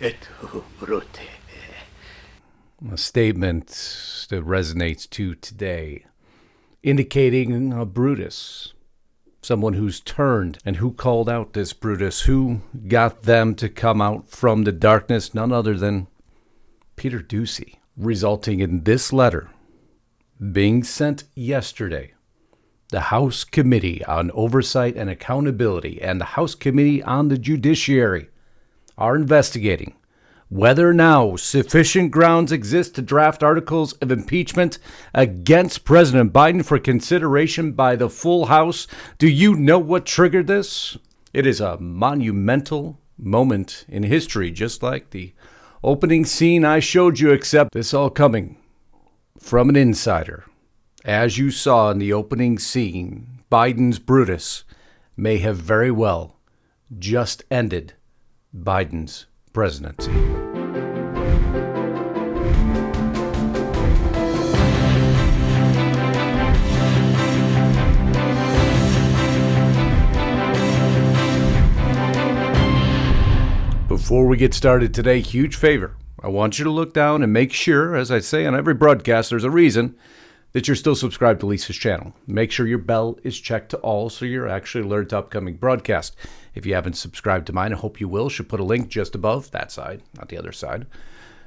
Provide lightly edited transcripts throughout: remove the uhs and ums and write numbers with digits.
et Brute. A statement that resonates to today, indicating a Brutus, someone who's turned and who called out this Brutus, who got them to come out from the darkness, none other than Peter Ducey, resulting in this letter being sent yesterday. The House Committee on Oversight and Accountability and the House Committee on the Judiciary are investigating whether now sufficient grounds exist to draft articles of impeachment against President Biden for consideration by the full House. Do you know what triggered this? It is a monumental moment in history, just like the opening scene I showed you, except this all coming from an insider. As you saw in the opening scene, Biden's Brutus may have very well just ended Biden's presidency. Before we get started today, huge favor. I want you to look down and make sure, as I say on every broadcast, there's a reason that you're still subscribed to Lisa's channel. Make sure your bell is checked to all so you're actually alerted to upcoming broadcasts. If you haven't subscribed to mine, I hope you will. Should put a link just above that side, not the other side.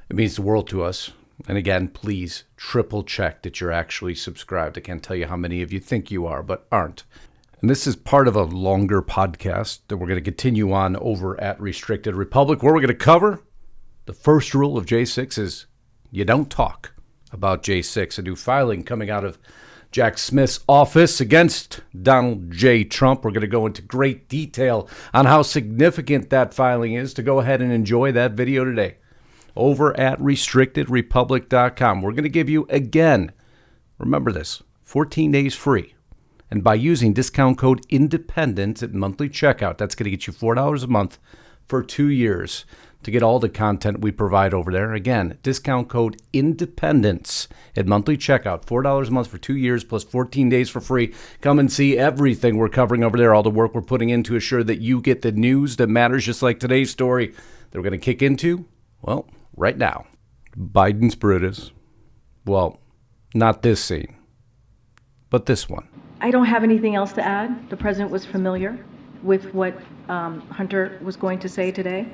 It means the world to us. And again, please triple check that you're actually subscribed. I can't tell you how many of you think you are, but aren't. And this is part of a longer podcast that we're going to continue on over at Restricted Republic, where we're going to cover the first rule of J6 is you don't talk about J6, a new filing coming out of Jack Smith's office against Donald J. Trump. We're going to go into great detail on how significant that filing is. To go ahead and enjoy that video today over at restrictedrepublic.com. We're going to give you, again, remember this, 14 days free. And by using discount code INDEPENDENT at monthly checkout, that's going to get you $4 a month for 2 years to get all the content we provide over there. Again, discount code INDEPENDENCE at monthly checkout, $4 a month for 2 years plus 14 days for free. Come and see everything we're covering over there, all the work we're putting in to assure that you get the news that matters, just like today's story that we're going to kick into, well, right now. Biden's Brutus. Well, not this scene, but this one. I don't have anything else to add. The president was familiar with what Hunter was going to say today.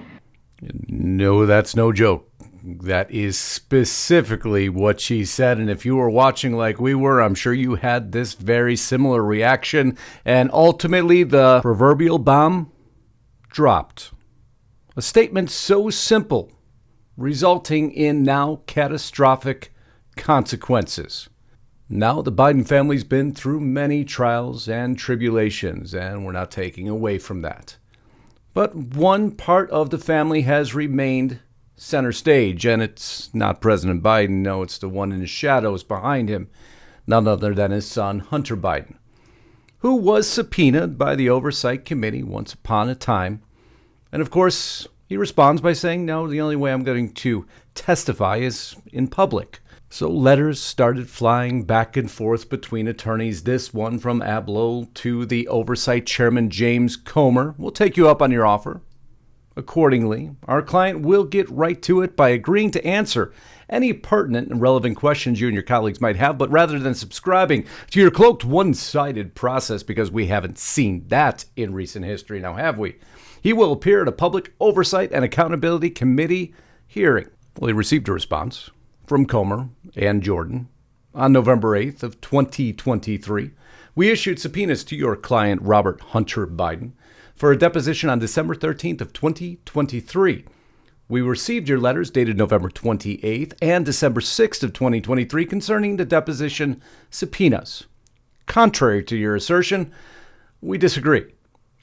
No, that's no joke. That is specifically what she said. And if you were watching like we were, I'm sure you had this very similar reaction. And ultimately, the proverbial bomb dropped. A statement so simple, resulting in now catastrophic consequences. Now the Biden family's been through many trials and tribulations, and we're not taking away from that. But one part of the family has remained center stage, and it's not President Biden. No, it's the one in the shadows behind him, none other than his son, Hunter Biden, who was subpoenaed by the Oversight Committee once upon a time. And of course, he responds by saying, no, the only way I'm going to testify is in public. So letters started flying back and forth between attorneys, this one from Abloh to the Oversight Chairman James Comer. We'll take you up on your offer. Accordingly, our client will get right to it by agreeing to answer any pertinent and relevant questions you and your colleagues might have, but rather than subscribing to your cloaked one-sided process, because we haven't seen that in recent history, now have we? He will appear at a Public Oversight and Accountability Committee hearing. Well, he received a response from Comer and Jordan on November 8th of 2023. We issued subpoenas to your client, Robert Hunter Biden, for a deposition on December 13th of 2023. We received your letters dated November 28th and December 6th of 2023 concerning the deposition subpoenas. Contrary to your assertion, we disagree.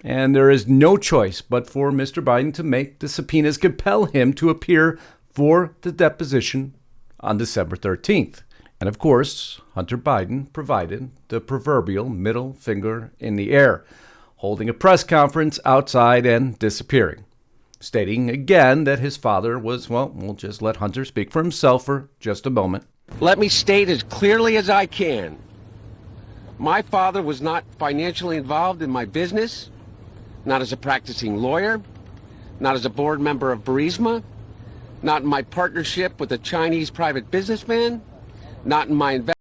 And there is no choice but for Mr. Biden to make the subpoenas compel him to appear for the deposition on December 13th. And of course, Hunter Biden provided the proverbial middle finger in the air, holding a press conference outside and disappearing, stating again that his father was, well, we'll just let Hunter speak for himself for just a moment. Let me state as clearly as I can. My father was not financially involved in my business, not as a practicing lawyer, not as a board member of Burisma, not in my partnership with a Chinese private businessman, not in my investment.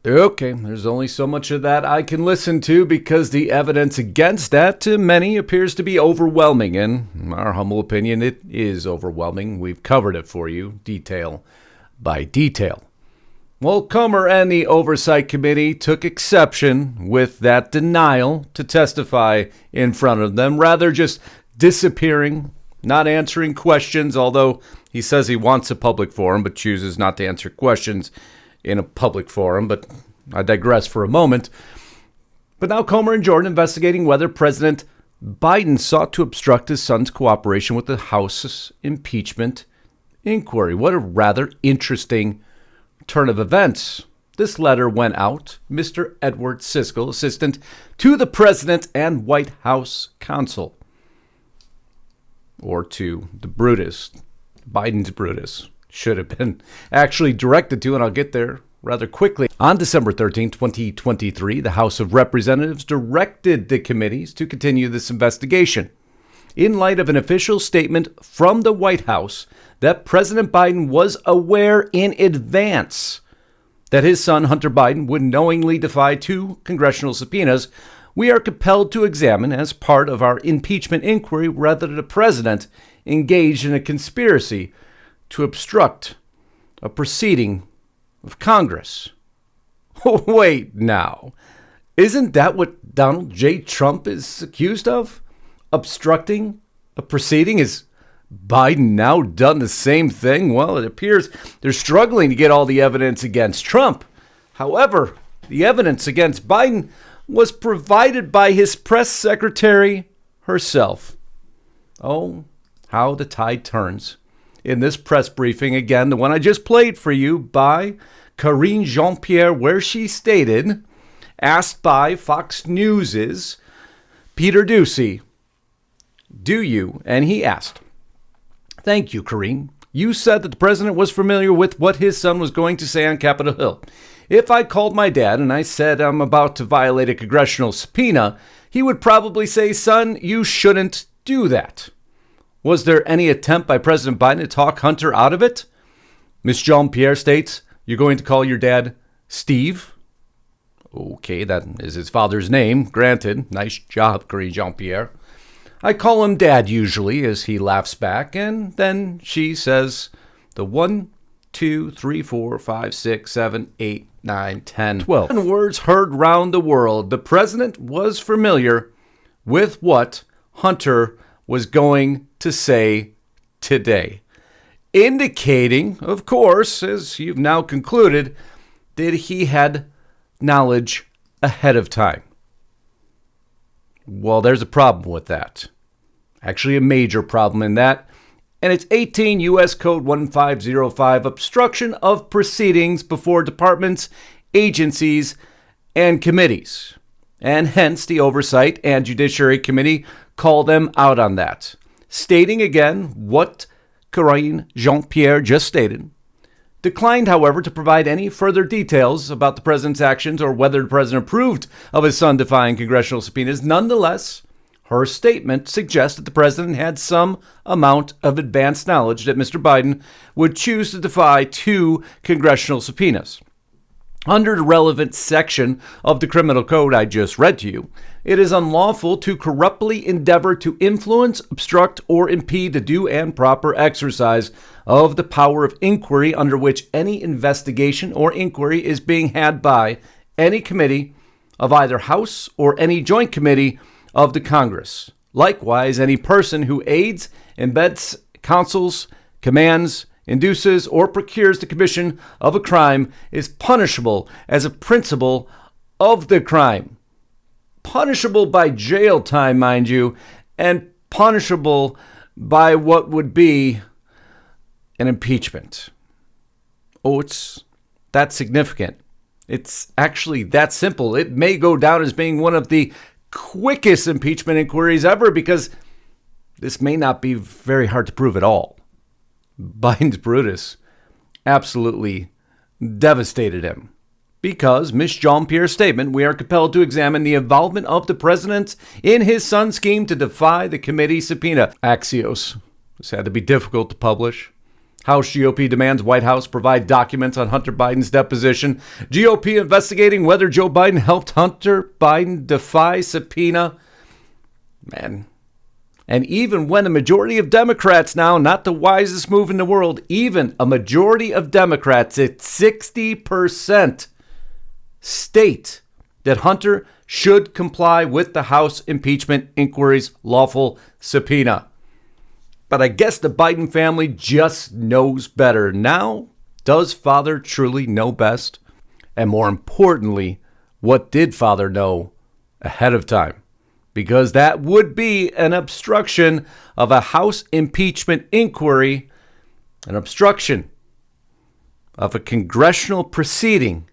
Okay, there's only so much of that I can listen to because the evidence against that to many appears to be overwhelming. In our humble opinion, it is overwhelming. We've covered it for you, detail by detail. Well, Comer and the Oversight Committee took exception with that denial to testify in front of them, rather just disappearing, not answering questions, although he says he wants a public forum but chooses not to answer questions in a public forum, but I digress for a moment. But now Comer and Jordan investigating whether President Biden sought to obstruct his son's cooperation with the House's impeachment inquiry. What a rather interesting turn of events. This letter went out. Mr. Edward Siskel, assistant to the president and White House counsel, or to the Brutus, Biden's Brutus. Should have been actually directed to, and I'll get there rather quickly. On December 13, 2023, the House of Representatives directed the committees to continue this investigation in light of an official statement from the White House that President Biden was aware in advance that his son, Hunter Biden, would knowingly defy 2 congressional subpoenas. We are compelled to examine as part of our impeachment inquiry whether the president engaged in a conspiracy to obstruct a proceeding of Congress. Wait now, isn't that what Donald J. Trump is accused of? Obstructing a proceeding? Is Biden now done the same thing? Well, it appears they're struggling to get all the evidence against Trump. However, the evidence against Biden was provided by his press secretary herself. Oh, how the tide turns. In this press briefing, again, the one I just played for you by Karine Jean-Pierre, where she stated, asked by Fox News' Peter Doocy, do you? And he asked, thank you, Karine. You said that the president was familiar with what his son was going to say on Capitol Hill. If I called my dad and I said I'm about to violate a congressional subpoena, he would probably say, son, you shouldn't do that. Was there any attempt by President Biden to talk Hunter out of it? Ms. Jean-Pierre states, you're going to call your dad Steve? Okay, that is his father's name. Granted. Nice job, Karine Jean-Pierre. I call him Dad usually, as he laughs back, and then she says the 1, 2, 3, 4, 5, 6, 7, 8, 9, 10, 12. In words heard round the world, the president was familiar with what Hunter was going to say today, indicating, of course, as you've now concluded, that he had knowledge ahead of time. Well, there's a problem with that. Actually, a major problem in that. And it's 18 U.S. Code 1505, obstruction of proceedings before departments, agencies, and committees. And hence, the Oversight and Judiciary Committee call them out on that. Stating again what Karine Jean-Pierre just stated, declined, however, to provide any further details about the president's actions or whether the president approved of his son defying congressional subpoenas. Nonetheless, her statement suggests that the president had some amount of advanced knowledge that Mr. Biden would choose to defy 2 congressional subpoenas. Under the relevant section of the criminal code I just read to you, it is unlawful to corruptly endeavor to influence, obstruct, or impede the due and proper exercise of the power of inquiry under which any investigation or inquiry is being had by any committee of either House or any joint committee of the Congress. Likewise, any person who aids, embeds, counsels, commands, induces, or procures the commission of a crime is punishable as a principle of the crime. Punishable by jail time, mind you, and punishable by what would be an impeachment. Oh, it's that significant. It's actually that simple. It may go down as being one of the quickest impeachment inquiries ever because this may not be very hard to prove at all. Biden's Brutus absolutely devastated him because Ms. Jean-Pierre's statement, we are compelled to examine the involvement of the president in his son's scheme to defy the committee subpoena. Axios This had to be difficult to publish. House GOP demands White House provide documents on Hunter Biden's deposition. GOP investigating whether Joe Biden helped Hunter Biden defy subpoena. Man. And even when a majority of Democrats now, not the wisest move in the world, even a majority of Democrats at 60% state that Hunter should comply with the House impeachment inquiry's lawful subpoena. But I guess the Biden family just knows better. Now, does Father truly know best? And more importantly, what did Father know ahead of time? Because that would be an obstruction of a House impeachment inquiry, an obstruction of a congressional proceeding,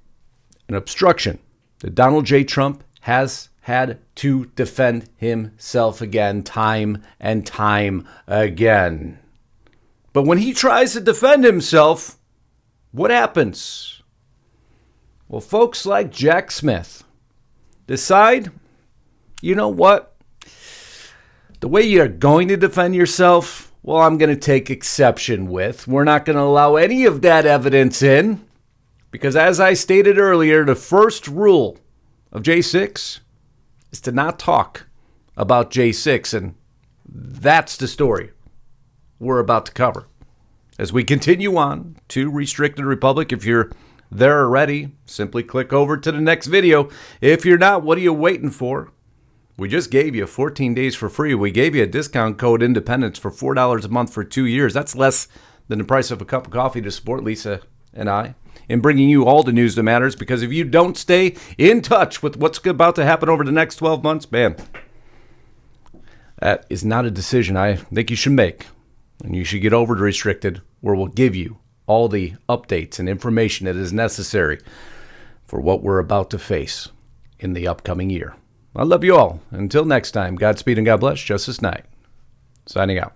an obstruction that Donald J. Trump has had to defend himself again, time and time again. But when he tries to defend himself, what happens? Well, folks like Jack Smith decide, you know what? The way you're going to defend yourself, well, I'm going to take exception with. We're not going to allow any of that evidence in. Because as I stated earlier, the first rule of J6 is to not talk about J6. And that's the story we're about to cover. As we continue on to Restricted Republic, if you're there already, simply click over to the next video. If you're not, what are you waiting for? We just gave you 14 days for free. We gave you a discount code Independence for $4 a month for 2 years. That's less than the price of a cup of coffee to support Lisa and I in bringing you all the news that matters. Because if you don't stay in touch with what's about to happen over the next 12 months, man, that is not a decision I think you should make. And you should get over to Restricted, where we'll give you all the updates and information that is necessary for what we're about to face in the upcoming year. I love you all. Until next time, Godspeed and God bless. Justice Knight, signing out.